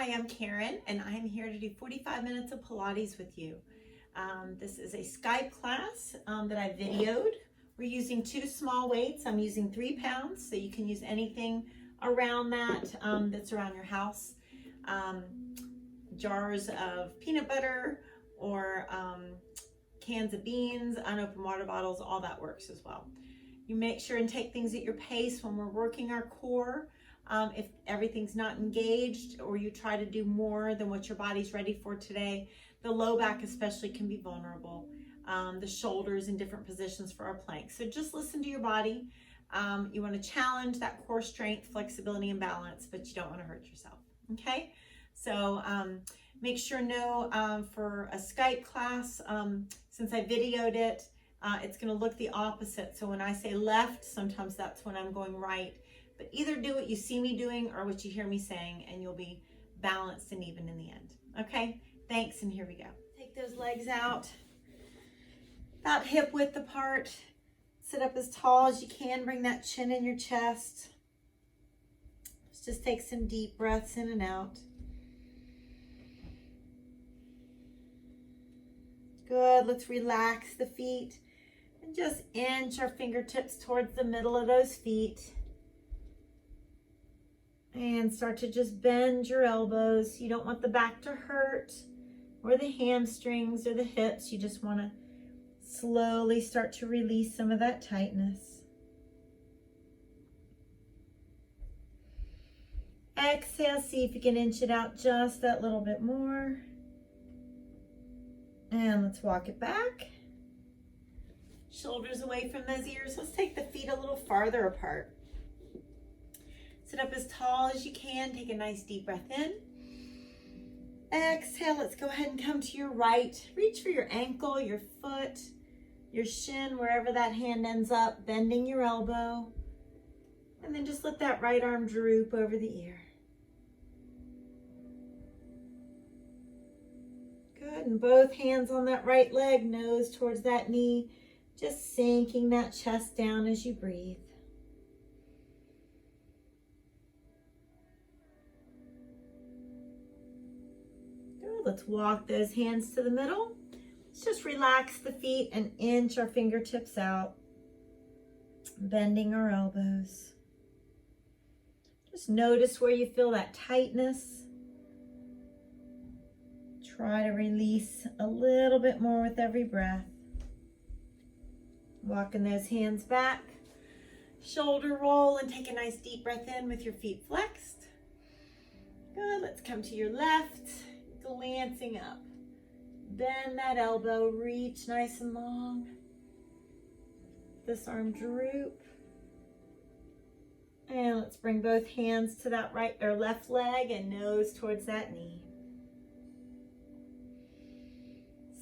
Hi, I'm Karen, and I'm here to do 45 minutes of Pilates with you. This is a Skype class that I videoed. We're using 2 small weights. I'm using 3 pounds, so you can use anything around that that's around your house. Jars of peanut butter or cans of beans, unopened water bottles, all that works as well. You make sure and take things at your pace when we're working our core. If everything's not engaged or you try to do more than what your body's ready for today, the low back especially can be vulnerable. The shoulders in different positions for our plank. So just listen to your body. You want to challenge that core strength, flexibility, and balance, but you don't want to hurt yourself. Okay? So make sure for a Skype class, since I videoed it, it's going to look the opposite. So when I say left, sometimes that's when I'm going right. But either do what you see me doing or what you hear me saying, and you'll be balanced and even in the end. Okay? Thanks, and here we go. Take those legs out, about hip width apart. Sit up as tall as you can. Bring that chin in your chest. Let's just take some deep breaths in and out. Good. Let's relax the feet and just inch our fingertips towards the middle of those feet. And start to just bend your elbows. You don't want the back to hurt or the hamstrings or the hips. You just want to slowly start to release some of that tightness. Exhale, see if you can inch it out just that little bit more. And let's walk it back. Shoulders away from those ears. Let's take the feet a little farther apart. Sit up as tall as you can. Take a nice deep breath in. Exhale. Let's go ahead and come to your right. Reach for your ankle, your foot, your shin, wherever that hand ends up, bending your elbow. And then just let that right arm droop over the ear. Good. And both hands on that right leg, nose towards that knee. Just sinking that chest down as you breathe. Let's walk those hands to the middle. Let's just relax the feet and inch our fingertips out, bending our elbows. Just notice where you feel that tightness. Try to release a little bit more with every breath. Walking those hands back, shoulder roll, and take a nice deep breath in with your feet flexed. Good. Let's come to your left. Glancing up. Bend that elbow, reach nice and long. This arm droop. And let's bring both hands to that right or left leg and nose towards that knee.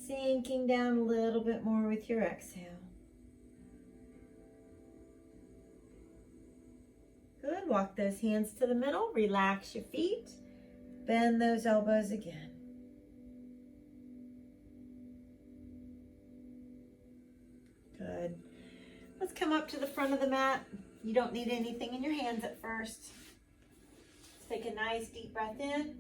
Sinking down a little bit more with your exhale. Good. Walk those hands to the middle. Relax your feet. Bend those elbows again. Good. Let's come up to the front of the mat. You don't need anything in your hands at first. Let's take a nice deep breath in.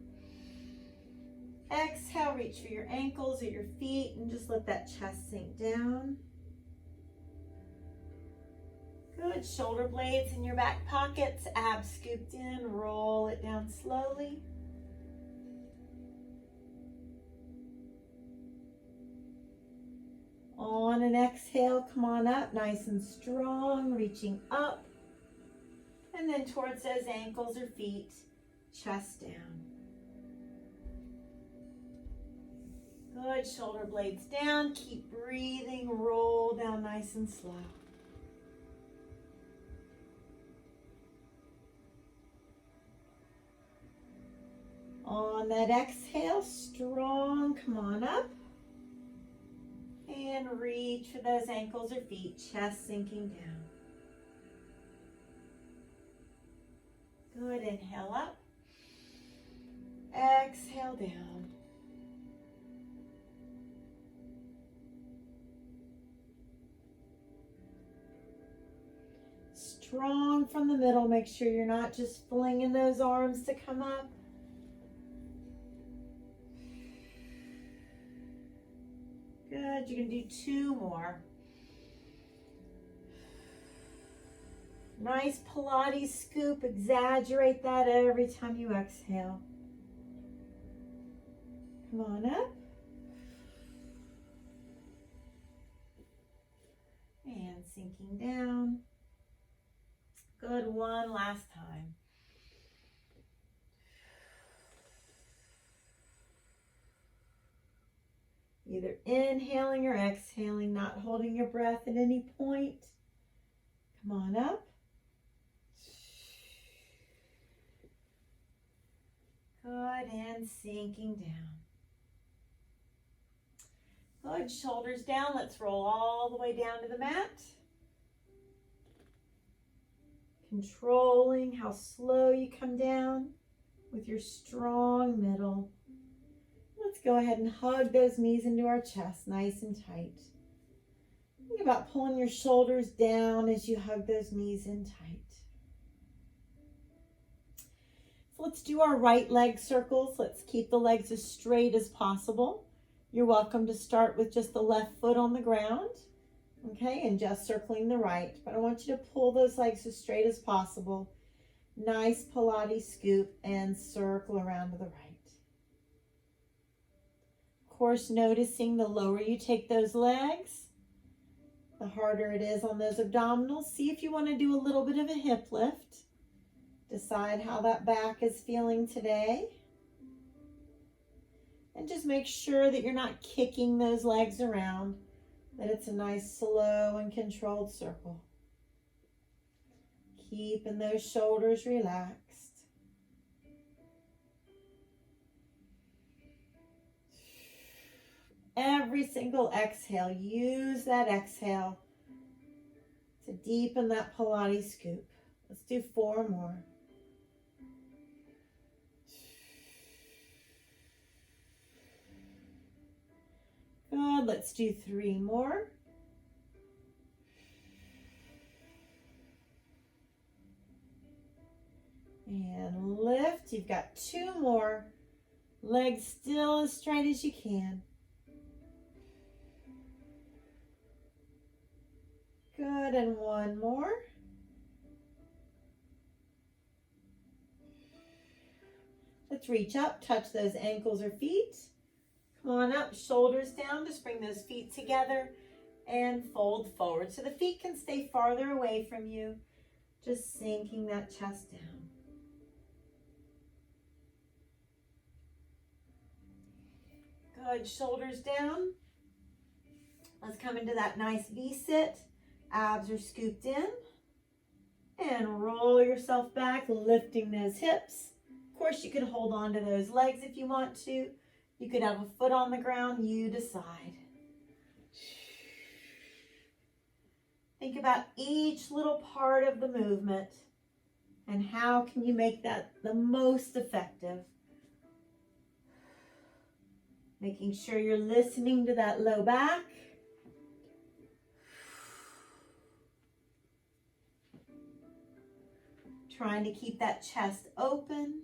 Exhale, reach for your ankles or your feet and just let that chest sink down. Good. Shoulder blades in your back pockets, abs scooped in, roll it down slowly. On an exhale, come on up, nice and strong, reaching up. And then towards those ankles or feet, chest down. Good, shoulder blades down, keep breathing, roll down nice and slow. On that exhale, strong, come on up. And reach for those ankles or feet, chest sinking down. Good, inhale up. Exhale down. Strong from the middle. Make sure you're not just flinging those arms to come up. Good, you're gonna do 2 more. Nice Pilates scoop, exaggerate that every time you exhale. Come on up. And sinking down. Good, one last time. Either inhaling or exhaling, not holding your breath at any point. Come on up. Good, and sinking down. Good, shoulders down. Let's roll all the way down to the mat. Controlling how slow you come down with your strong middle. Let's go ahead and hug those knees into our chest, nice and tight. Think about pulling your shoulders down as you hug those knees in tight. So let's do our right leg circles. Let's keep the legs as straight as possible. You're welcome to start with just the left foot on the ground, okay, and just circling the right. But I want you to pull those legs as straight as possible. Nice Pilates scoop and circle around to the right. Of course, noticing the lower you take those legs, the harder it is on those abdominals. See if you want to do a little bit of a hip lift. Decide how that back is feeling today. And just make sure that you're not kicking those legs around, that it's a nice slow and controlled circle. Keeping those shoulders relaxed. Every single exhale, use that exhale to deepen that Pilates scoop. Let's do 4 more. Good, let's do 3 more. And lift, you've got 2 more. Legs still as straight as you can. Good, and 1 more. Let's reach up, touch those ankles or feet. Come on up, shoulders down, just bring those feet together and fold forward. So the feet can stay farther away from you, just sinking that chest down. Good, shoulders down. Let's come into that nice V-sit. Abs are scooped in. And roll yourself back, lifting those hips. Of course, you could hold on to those legs if you want to. You could have a foot on the ground, you decide. Think about each little part of the movement and how can you make that the most effective. Making sure you're listening to that low back. Trying to keep that chest open.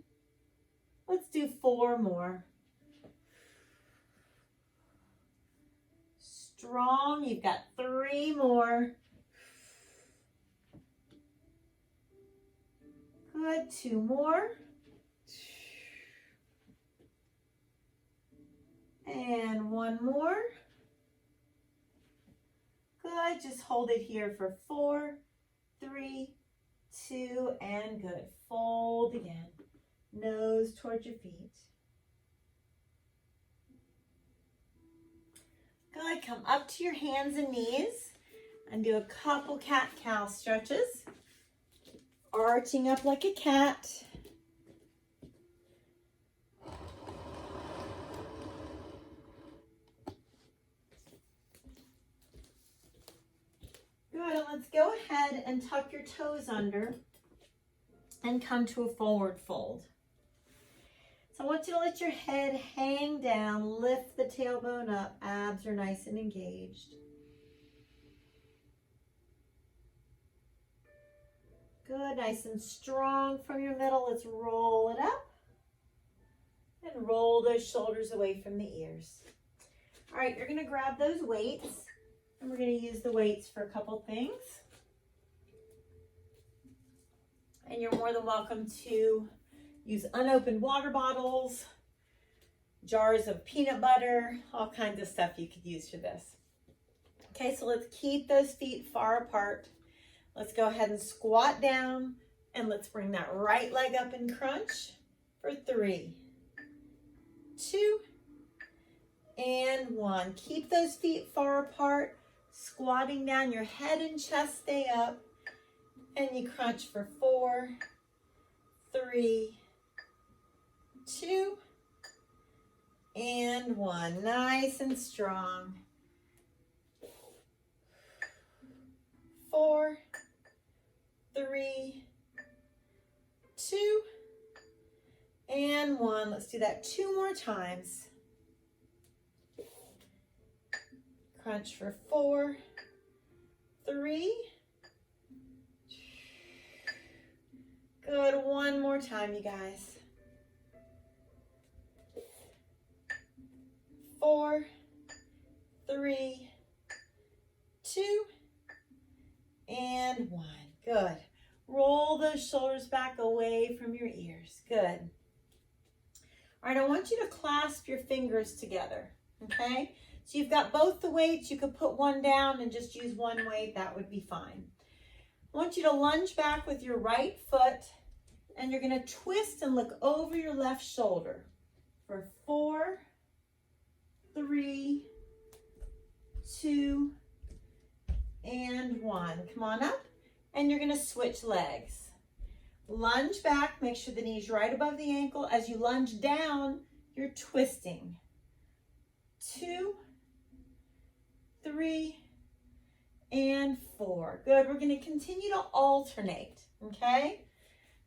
Let's do 4 more. Strong, you've got 3 more. Good, 2 more. And 1 more. Good, just hold it here for 4, 3, 2, and good. Fold again. Nose towards your feet. Good, come up to your hands and knees and do a couple cat-cow stretches. Arching up like a cat. Good, and let's go ahead and tuck your toes under and come to a forward fold. So I want you to let your head hang down, lift the tailbone up, abs are nice and engaged. Good, nice and strong from your middle. Let's roll it up and roll those shoulders away from the ears. All right, you're gonna grab those weights, and we're gonna use the weights for a couple things. And you're more than welcome to use unopened water bottles, jars of peanut butter, all kinds of stuff you could use for this. Okay, so let's keep those feet far apart. Let's go ahead and squat down, and let's bring that right leg up and crunch for 3, 2, and 1. Keep those feet far apart, squatting down, your head and chest stay up, and you crunch for 4, 3, 2, and 1. Nice and strong. 4, 3, 2, and 1. Let's do that 2 more times. Crunch for 4, 3. Good. 1 more time, you guys. 4, 3, 2, and 1. Good. Roll those shoulders back away from your ears. Good. All right, I want you to clasp your fingers together, okay? So you've got both the weights. You could put one down and just use one weight. That would be fine. I want you to lunge back with your right foot, and you're going to twist and look over your left shoulder for 4, 3, 2, and 1. Come on up, and you're going to switch legs. Lunge back, make sure the knee's right above the ankle. As you lunge down, you're twisting. 2, 3, and 4. Good. We're going to continue to alternate, okay?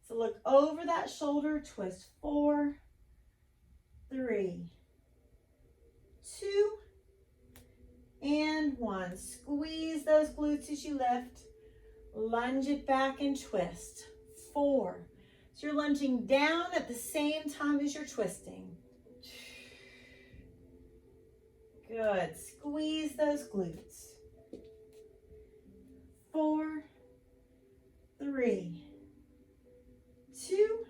So look over that shoulder, twist 4, 3, 2, and 1. Squeeze those glutes as you lift. Lunge it back and twist. 4. So you're lunging down at the same time as you're twisting. Good. Squeeze those glutes. 4, 3, 2,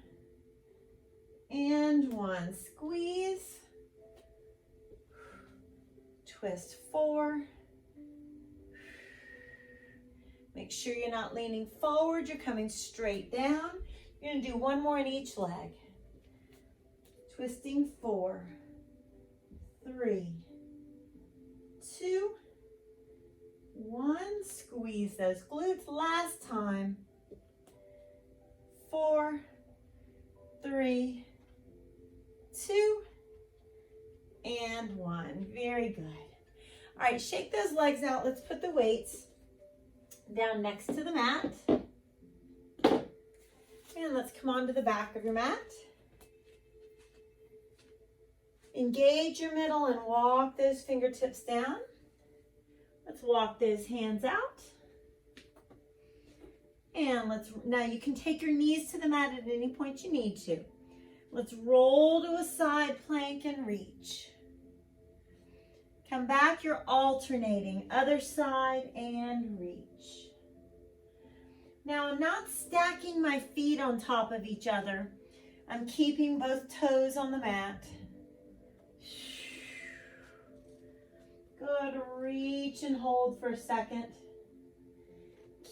and 1. Squeeze. Twist 4. Make sure you're not leaning forward. You're coming straight down. You're going to do one more in each leg. Twisting 4, 3, 2, 1. Squeeze those glutes. Last time. 4, 3, 2, and 1. Very good. All right, shake those legs out. Let's put the weights down next to the mat. And let's come onto the back of your mat. Engage your middle and walk those fingertips down. Let's walk those hands out. And now you can take your knees to the mat at any point you need to. Let's roll to a side plank and reach. Come back, you're alternating, other side and reach. Now I'm not stacking my feet on top of each other. I'm keeping both toes on the mat. Good, reach and hold for a second.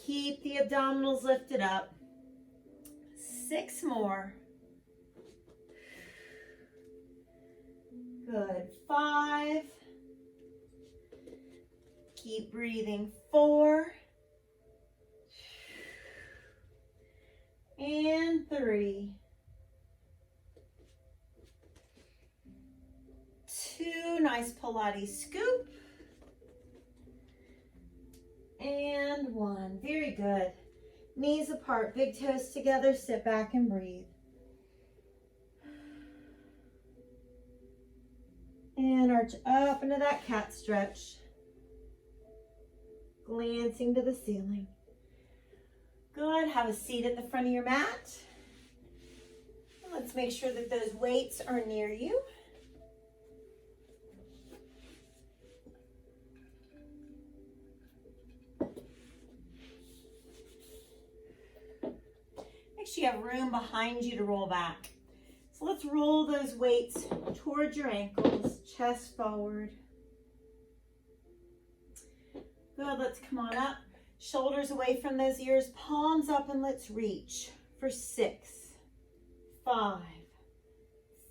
Keep the abdominals lifted up. 6 more. Good, 5. Keep breathing. 4. And 3. 2. Nice Pilates scoop. And 1. Very good. Knees apart, big toes together. Sit back and breathe. And arch up into that cat stretch. Glancing to the ceiling. Good. Have a seat at the front of your mat. And let's make sure that those weights are near you. so you have room behind you to roll back. So let's roll those weights towards your ankles, chest forward. Good, let's come on up. Shoulders away from those ears, palms up, and let's reach for 6, 5,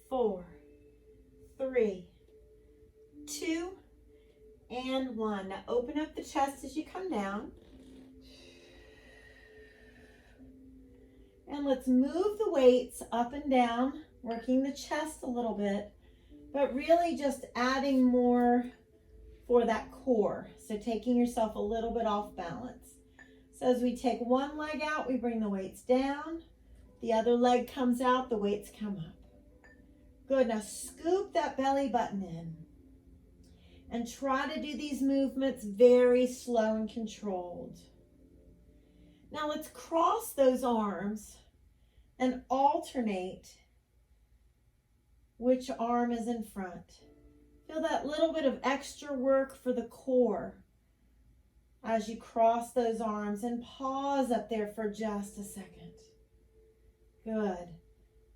4, 3, 2, and 1. Now open up the chest as you come down. And let's move the weights up and down, working the chest a little bit, but really just adding more for that core. So taking yourself a little bit off balance. So as we take one leg out, we bring the weights down. The other leg comes out, the weights come up. Good, now scoop that belly button in. And try to do these movements very slow and controlled. Now let's cross those arms and alternate which arm is in front. Feel that little bit of extra work for the core as you cross those arms, and pause up there for just a second. Good.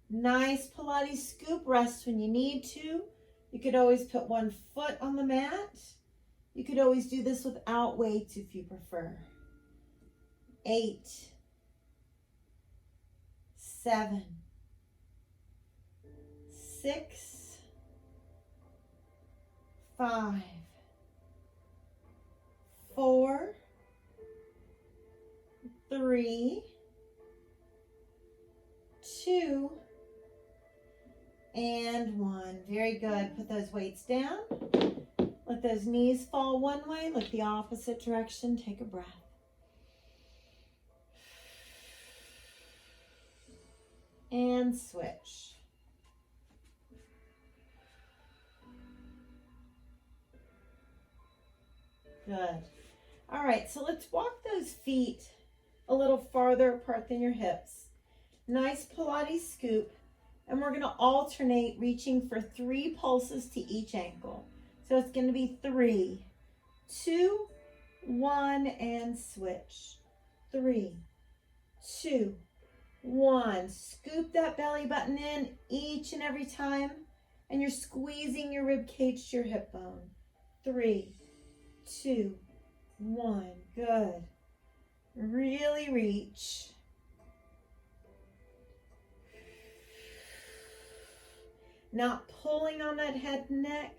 Nice Pilates scoop. Rest when you need to. You could always put one foot on the mat. You could always do this without weights if you prefer. 8, 7, 6, 5, 4, 3, 2, and 1. Very good. Put those weights down. Let those knees fall one way. Look the opposite direction. Take a breath. And switch. Good. All right, so let's walk those feet a little farther apart than your hips. Nice Pilates scoop. And we're going to alternate reaching for 3 pulses to each ankle. So it's going to be 3, 2, 1, and switch. 3, 2, 1. Scoop that belly button in each and every time, and you're squeezing your rib cage to your hip bone. 3, 2, 1. Good. Really reach. Not pulling on that head and neck.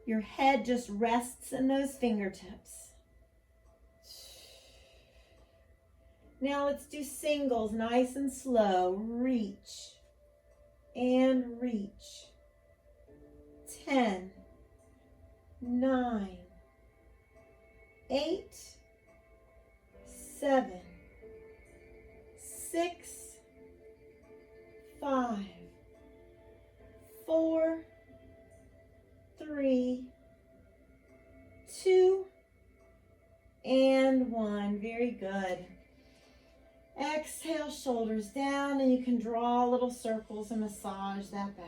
Your head just rests in those fingertips. Now let's do singles, nice and slow. Reach and reach. 10, 9, 8, 7, 6, 5, 4, 3, 2, and 1. Very good. Exhale, shoulders down, and you can draw little circles and massage that back.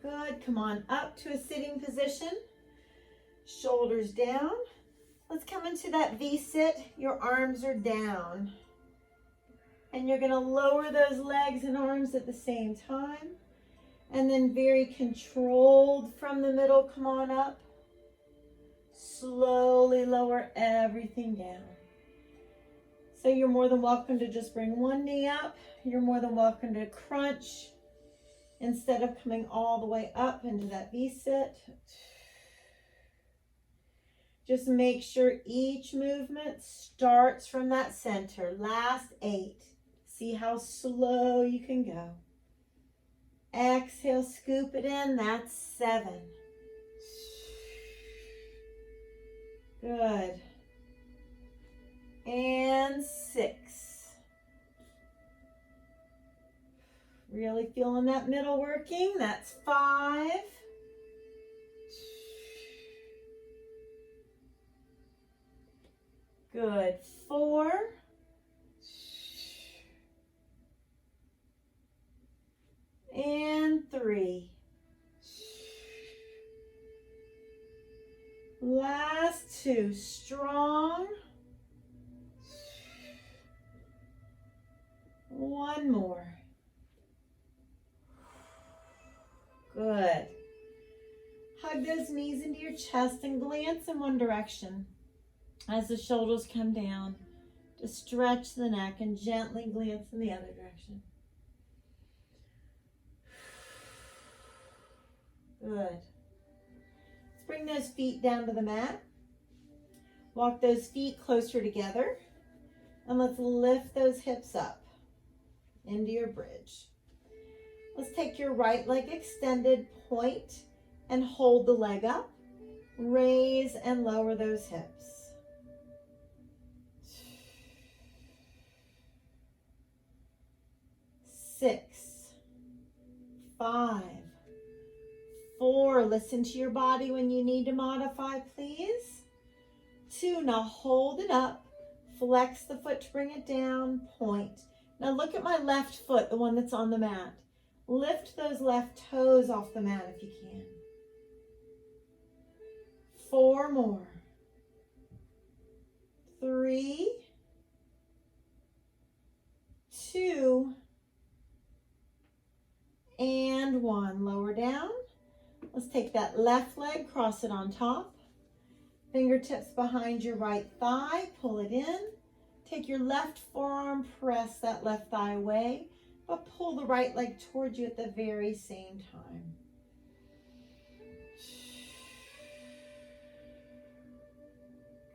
Good. Come on up to a sitting position. Shoulders down. Let's come into that V-sit. Your arms are down. And you're going to lower those legs and arms at the same time. And then very controlled from the middle, come on up. Slowly lower everything down. So you're more than welcome to just bring one knee up. You're more than welcome to crunch instead of coming all the way up into that V-sit. Just make sure each movement starts from that center. Last 8. See how slow you can go. Exhale, scoop it in. That's 7. Good. And 6. Really feeling that middle working. That's 5. Good. 4. And 3. Last two, strong. One more. Good. Hug those knees into your chest and glance in one direction as the shoulders come down. Just stretch the neck and gently glance in the other direction. Good. Let's bring those feet down to the mat. Walk those feet closer together. And let's lift those hips up into your bridge. Let's take your right leg extended, point and hold the leg up. Raise and lower those hips. Six, 5, 4. Listen to your body when you need to modify, please. 2. Now hold it up. Flex the foot to bring it down. Point. Now look at my left foot, the one that's on the mat. Lift those left toes off the mat if you can. 4 more. 3, 2, and 1. Lower down. Let's take that left leg, cross it on top. Fingertips behind your right thigh, pull it in. Take your left forearm, press that left thigh away, but pull the right leg towards you at the very same time.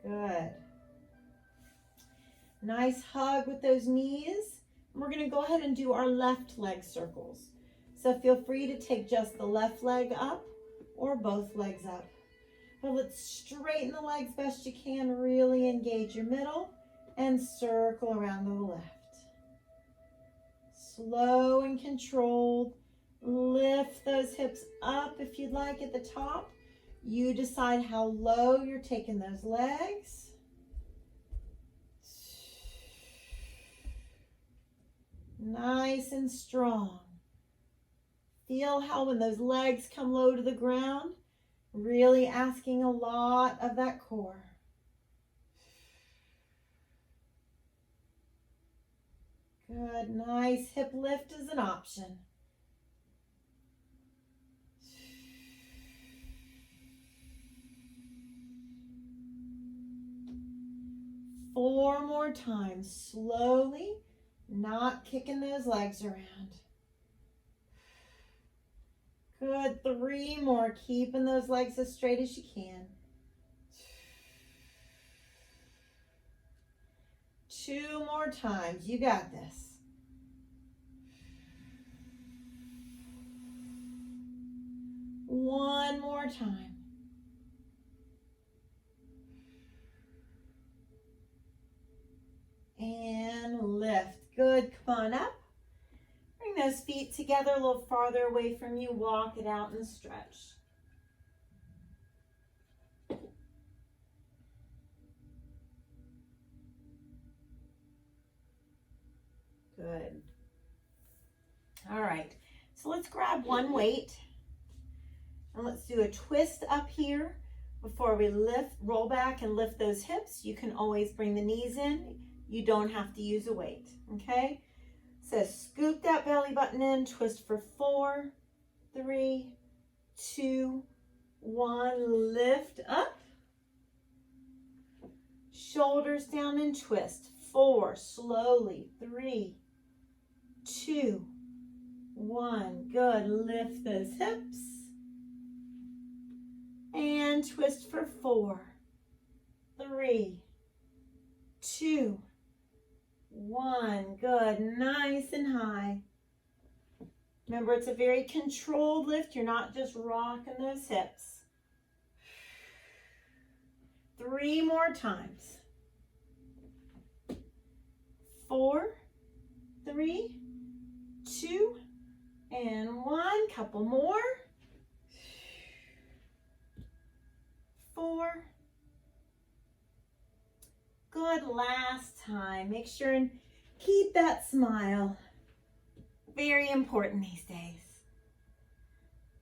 Good. Nice hug with those knees. We're going to go ahead and do our left leg circles. So feel free to take just the left leg up or both legs up. But let's straighten the legs best you can. Really engage your middle and circle around to the left. Slow and controlled. Lift those hips up if you'd like at the top. You decide how low you're taking those legs. Nice and strong. Feel how when those legs come low to the ground, really asking a lot of that core. Good, nice hip lift is an option. Four more times, slowly, not kicking those legs around. Good, 3 more, keeping those legs as straight as you can. 2 more times, you got this. One more time. And lift. Good, come on up. Bring those feet together a little farther away from you. Walk it out and stretch. Good. All right, so let's grab one weight and let's do a twist up here before we lift, roll back and lift those hips. You can always bring the knees in. You don't have to use a weight, okay? So scoop that belly button in, twist for 4, 3, 2, 1, lift up. Shoulders down and twist. 4, slowly, 3, 2, 1, good. Lift those hips. And twist for 4, 3, 2, 1, good. Nice and high. Remember, it's a very controlled lift. You're not just rocking those hips. 3 more times. 4, 3, 2, and 1. Couple more. 4. Good, last time. Make sure and keep that smile. Very important these days.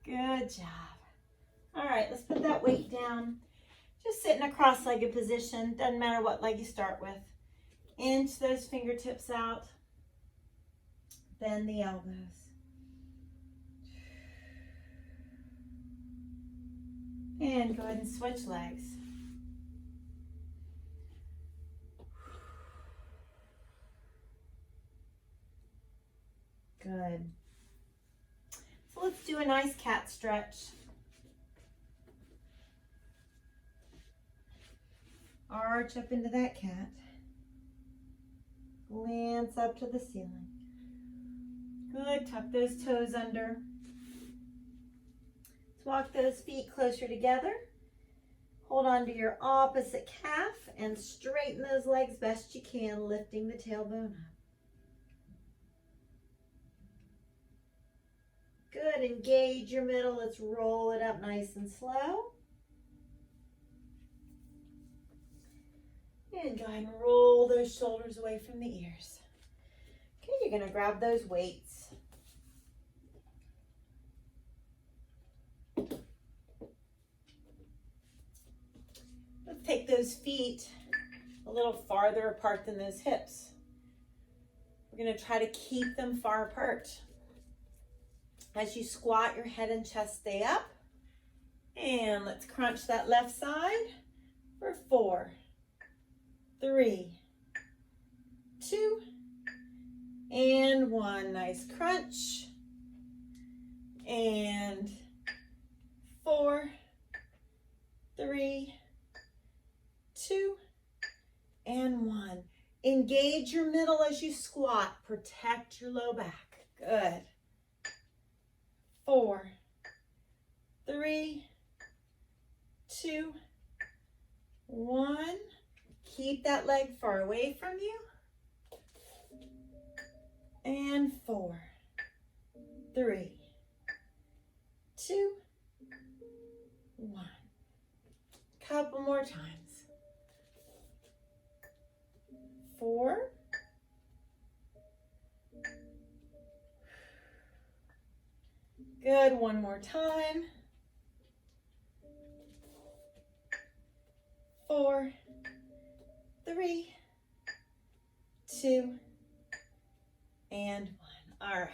Good job. All right, let's put that weight down. Just sit in a cross-legged position. Doesn't matter what leg you start with. Inch those fingertips out. Bend the elbows. And go ahead and switch legs. Good. So let's do a nice cat stretch. Arch up into that cat. Glance up to the ceiling. Good. Tuck those toes under. Let's walk those feet closer together. Hold on to your opposite calf and straighten those legs best you can, lifting the tailbone up. Good. Engage your middle. Let's roll it up nice and slow. And go ahead and roll those shoulders away from the ears. Okay, you're going to grab those weights. Let's take those feet a little farther apart than those hips. We're going to try to keep them far apart. As you squat, your head and chest stay up. And let's crunch that left side for 4, 3, 2, and 1. Nice crunch. And 4, 3, 2, and 1. Engage your middle as you squat. Protect your low back. Good. 4, 3, 2, 1. Keep that leg far away from you. And 4, 3, 2, 1. Couple more times. 4, good. One more time. 4, 3, 2, and 1. All right.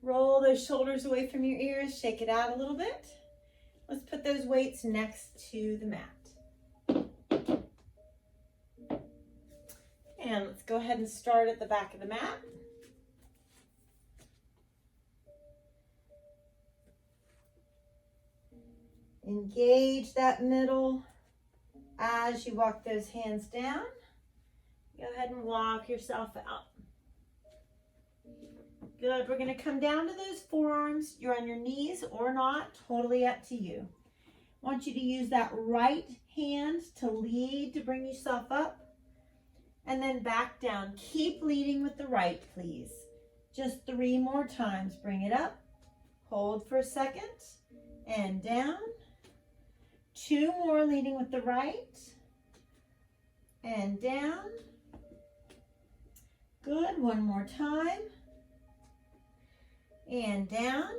Roll those shoulders away from your ears. Shake it out a little bit. Let's put those weights next to the mat. And let's go ahead and start at the back of the mat. Engage that middle as you walk those hands down. Go ahead and walk yourself out. Good. We're going to come down to those forearms. You're on your knees or not, totally up to you. I want you to use that right hand to lead, to bring yourself up, and then back down. Keep leading with the right, please. Just 3 more times. Bring it up. Hold for a second. And down. 2 more, leading with the right. And down. Good. 1 more time. And down.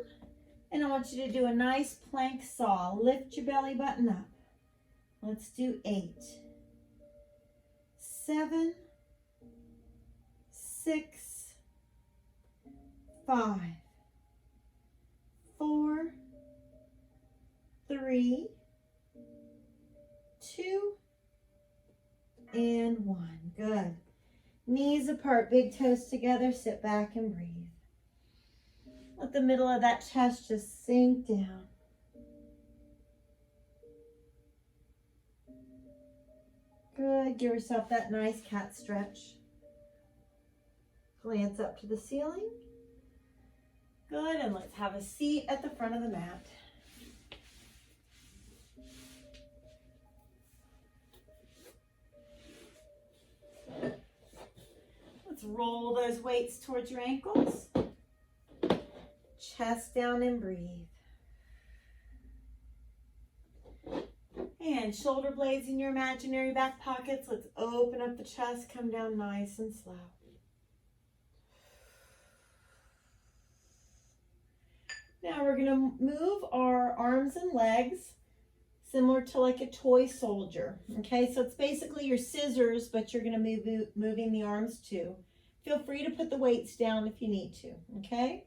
And I want you to do a nice plank saw. Lift your belly button up. Let's do 8, 7, 6, 5, 4, 3, 2, and 1. Good. Knees apart, big toes together. Sit back and breathe. Let the middle of that chest just sink down. Good. Give yourself that nice cat stretch. Glance up to the ceiling. Good. And let's have a seat at the front of the mat. Let's roll those weights towards your ankles. Chest down and breathe. And shoulder blades in your imaginary back pockets. Let's open up the chest, come down nice and slow. Now we're going to move our arms and legs similar to like a toy soldier. Okay, so it's basically your scissors, but you're going to moving the arms too. Feel free to put the weights down if you need to. Okay,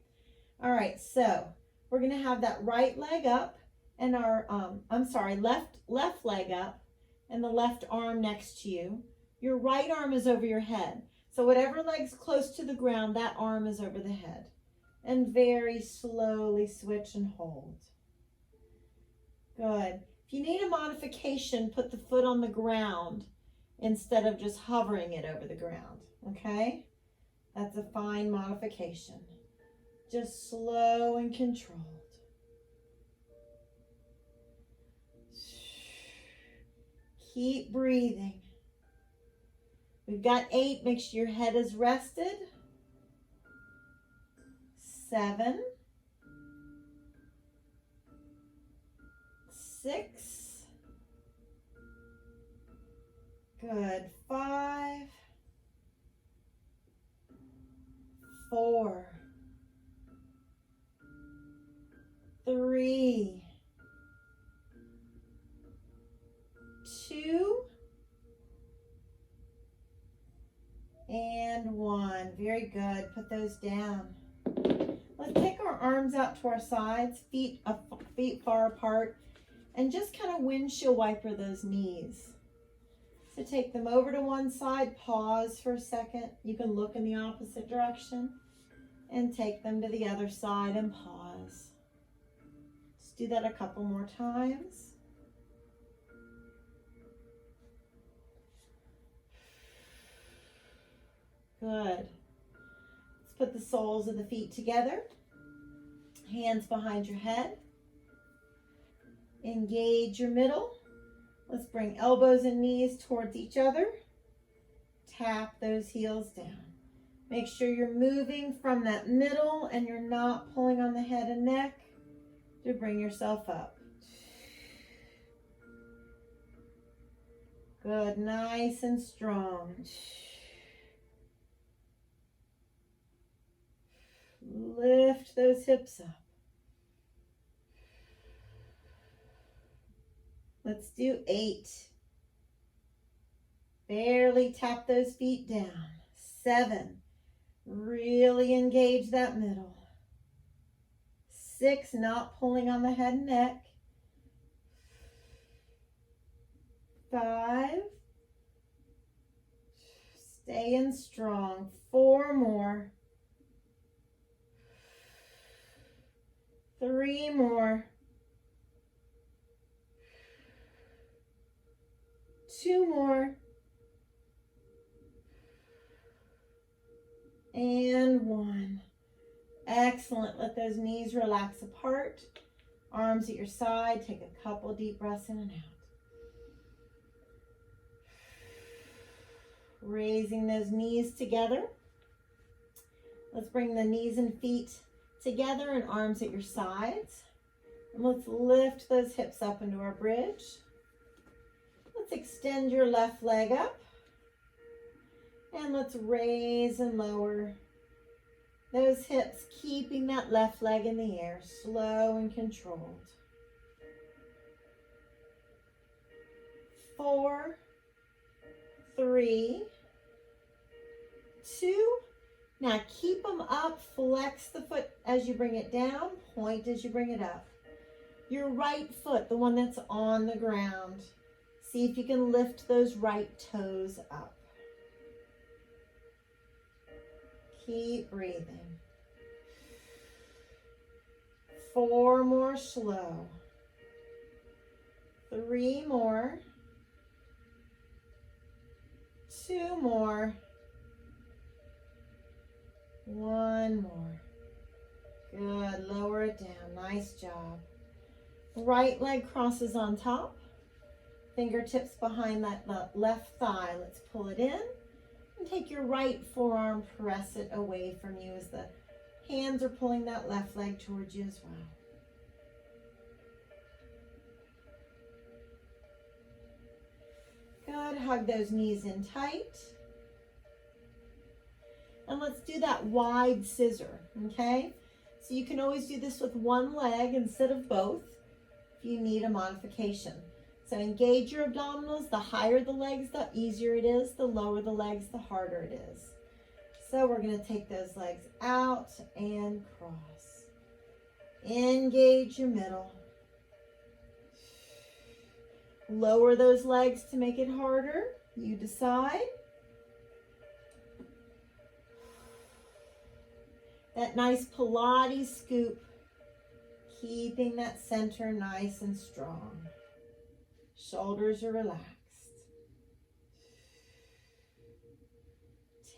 all right, so we're going to have that right leg up and our left leg up and the left arm next to you. Your right arm is over your head, so whatever leg's close to the ground, that arm is over the head. And very slowly switch and hold. Good. If you need a modification, put the foot on the ground instead of just hovering it over the ground, okay? That's a fine modification. Just slow and controlled. Keep breathing. We've got 8. Make sure your head is rested. 7. 6. Good. 5. 4. 3. 2. And 1. Very good. Put those down. Let's take our arms out to our sides, feet far apart, and just kind of windshield wiper those knees. So take them over to one side, pause for a second. You can look in the opposite direction and take them to the other side and pause. Let's do that a couple more times. Good. Let's put the soles of the feet together. Hands behind your head. Engage your middle. Let's bring elbows and knees towards each other. Tap those heels down. Make sure you're moving from that middle and you're not pulling on the head and neck to bring yourself up. Good, nice and strong. Lift those hips up. Let's do 8. Barely tap those feet down. 7. Really engage that middle. 6. Not pulling on the head and neck. 5. Staying strong. 4 more. 3 more. 2 more. And 1. Excellent. Let those knees relax apart. Arms at your side. Take a couple deep breaths in and out. Raising those knees together. Let's bring the knees and feet together and arms at your sides. And let's lift those hips up into our bridge. Let's extend your left leg up. And let's raise and lower those hips, keeping that left leg in the air, slow and controlled. 4, 3, 2. Now keep them up, flex the foot as you bring it down, point as you bring it up. Your right foot, the one that's on the ground, see if you can lift those right toes up. Keep breathing. 4 more slow. 3 more. 2 more. 1 more. Good. Lower it down. Nice job. Right leg crosses on top. Fingertips behind that left thigh. Let's pull it in. And take your right forearm, press it away from you as the hands are pulling that left leg towards you as well. Good. Hug those knees in tight. And let's do that wide scissor, okay? So you can always do this with one leg instead of both if you need a modification. So engage your abdominals. The higher the legs, the easier it is. The lower the legs, the harder it is. So we're going to take those legs out and cross. Engage your middle. Lower those legs to make it harder. You decide. That nice Pilates scoop, keeping that center nice and strong. Shoulders are relaxed.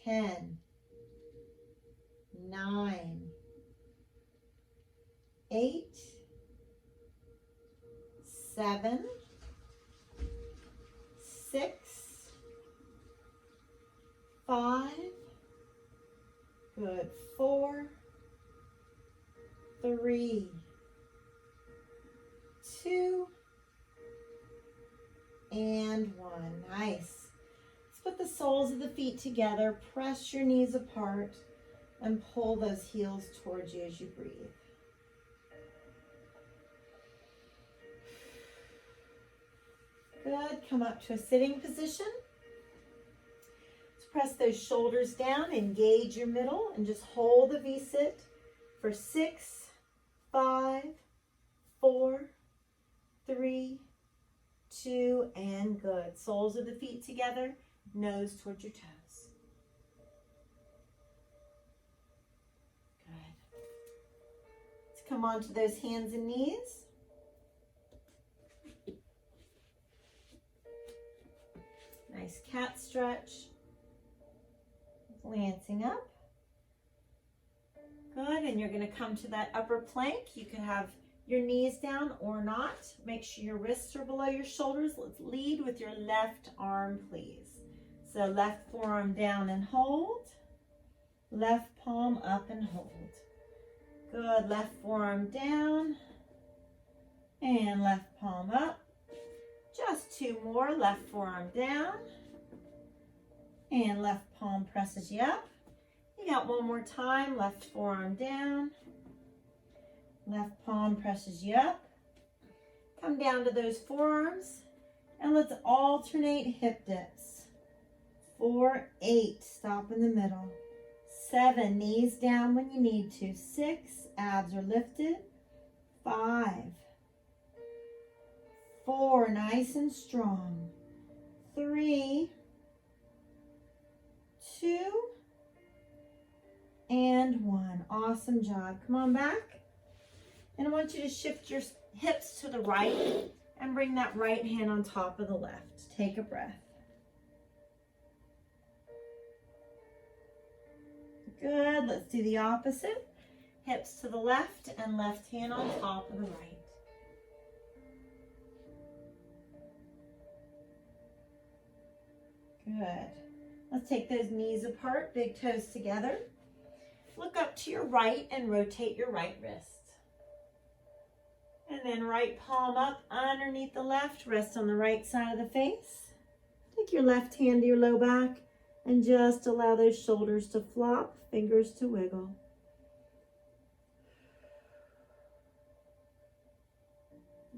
10, 9, 8, 7, 6, 5, good, 4, 3, 2, and 1. Nice. Let's put the soles of the feet together, press your knees apart, and pull those heels towards you as you breathe. Good. Come up to a sitting position. Let's press those shoulders down, engage your middle, and just hold the V-sit for 6, 5, 4, 3, 2, and good. Soles of the feet together, nose towards your toes. Good. Let's come onto those hands and knees. Nice cat stretch. Glancing up. Good, and you're going to come to that upper plank. You can have your knees down or not. Make sure your wrists are below your shoulders. Let's lead with your left arm, please. So left forearm down and hold. Left palm up and hold. Good, left forearm down and left palm up. Just 2 more, left forearm down and left palm presses you up. You got 1 more time, left forearm down, left palm presses you up. Come down to those forearms and let's alternate hip dips. 4, 8, stop in the middle. 7, knees down when you need to. 6, abs are lifted. 5, 4, nice and strong. 3, 2, and 1. Awesome job. Come on back. And I want you to shift your hips to the right and bring that right hand on top of the left. Take a breath. Good. Let's do the opposite. Hips to the left and left hand on top of the right. Good. Let's take those knees apart, big toes together. Look up to your right and rotate your right wrist. And then right palm up underneath the left, rest on the right side of the face. Take your left hand to your low back and just allow those shoulders to flop, fingers to wiggle.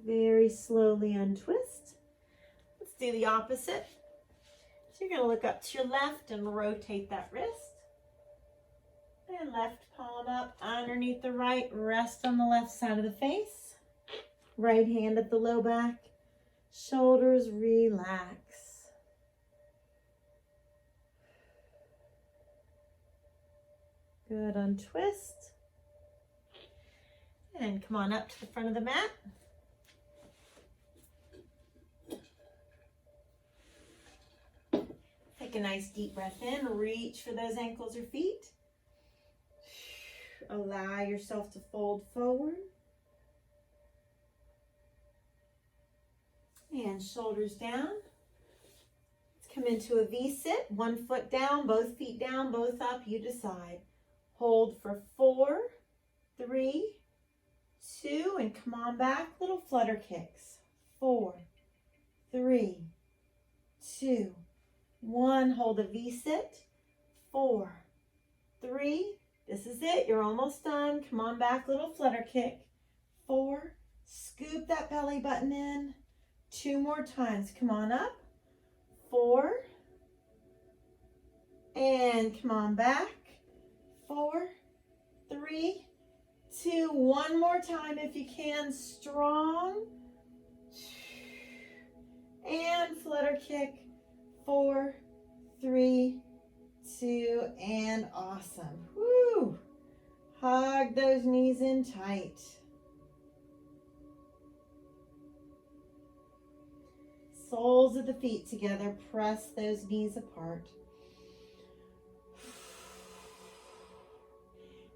Very slowly untwist. Let's do the opposite. So you're going to look up to your left and rotate that wrist. And left palm up underneath the right, rest on the left side of the face. Right hand at the low back, shoulders relax. Good, untwist. And come on up to the front of the mat. Take a nice deep breath in, reach for those ankles or feet. Allow yourself to fold forward. And shoulders down. Let's come into a V-sit. 1 foot down, both feet down, both up. You decide. Hold for 4, 3, 2, and come on back. Little flutter kicks. 4, 3, 2, 1. Hold a V-sit. 4, 3. This is it. You're almost done. Come on back. Little flutter kick. 4. Scoop that belly button in. 2 more times. Come on up. 4. And come on back. 4, 3, 2. One more time if you can. Strong. And flutter kick. 4, 3, 2, and awesome. Woo! Hug those knees in tight. Soles of the feet together. Press those knees apart.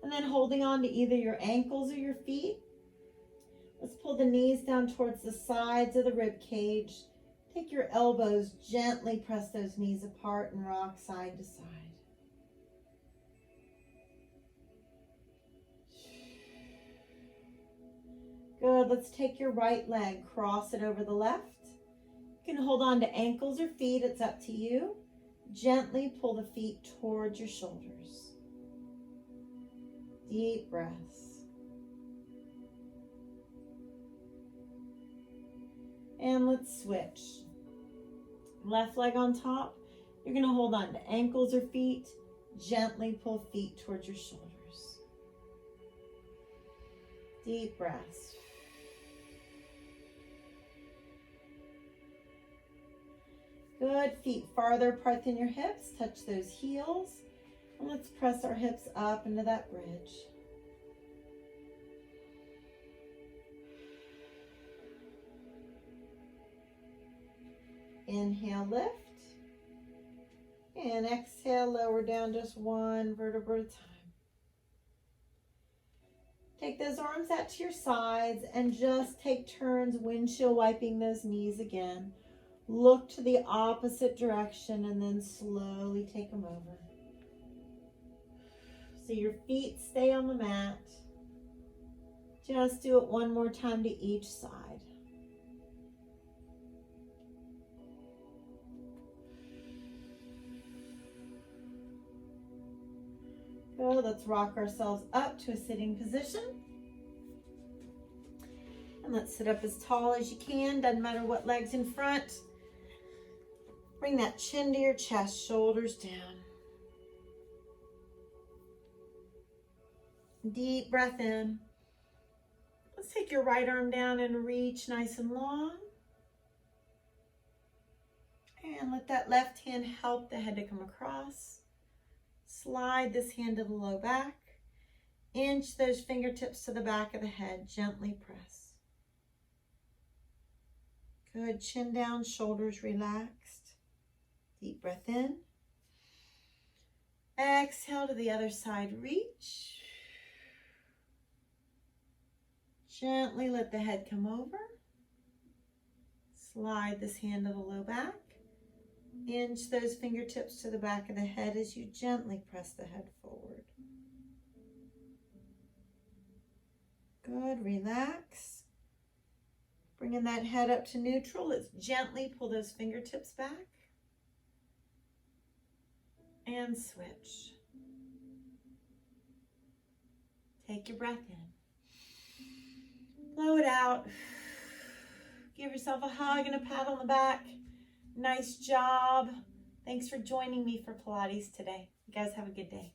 And then holding on to either your ankles or your feet. Let's pull the knees down towards the sides of the rib cage. Take your elbows, gently press those knees apart and rock side to side. Good. Let's take your right leg, cross it over the left. You can hold on to ankles or feet. It's up to you. Gently pull the feet towards your shoulders. Deep breaths. And let's switch. Left leg on top. You're going to hold on to ankles or feet. Gently pull feet towards your shoulders. Deep breaths. Good. Feet farther apart than your hips. Touch those heels. And let's press our hips up into that bridge. Inhale, lift. And exhale, lower down just one vertebra at a time. Take those arms out to your sides and just take turns windshield wiping those knees again. Look to the opposite direction and then slowly take them over. So your feet stay on the mat. Just do it one more time to each side. Good. Let's rock ourselves up to a sitting position. And let's sit up as tall as you can. Doesn't matter what leg's in front. Bring that chin to your chest, shoulders down. Deep breath in. Let's take your right arm down and reach nice and long. And let that left hand help the head to come across. Slide this hand to the low back. Inch those fingertips to the back of the head. Gently press. Good. Chin down, shoulders relaxed. Deep breath in. Exhale to the other side. Reach. Gently let the head come over. Slide this hand to the low back. Inch those fingertips to the back of the head as you gently press the head forward. Good. Relax. Bringing that head up to neutral. Let's gently pull those fingertips back. And switch. Take your breath in. Blow it out. Give yourself a hug and a pat on the back. Nice job. Thanks for joining me for Pilates today. You guys have a good day.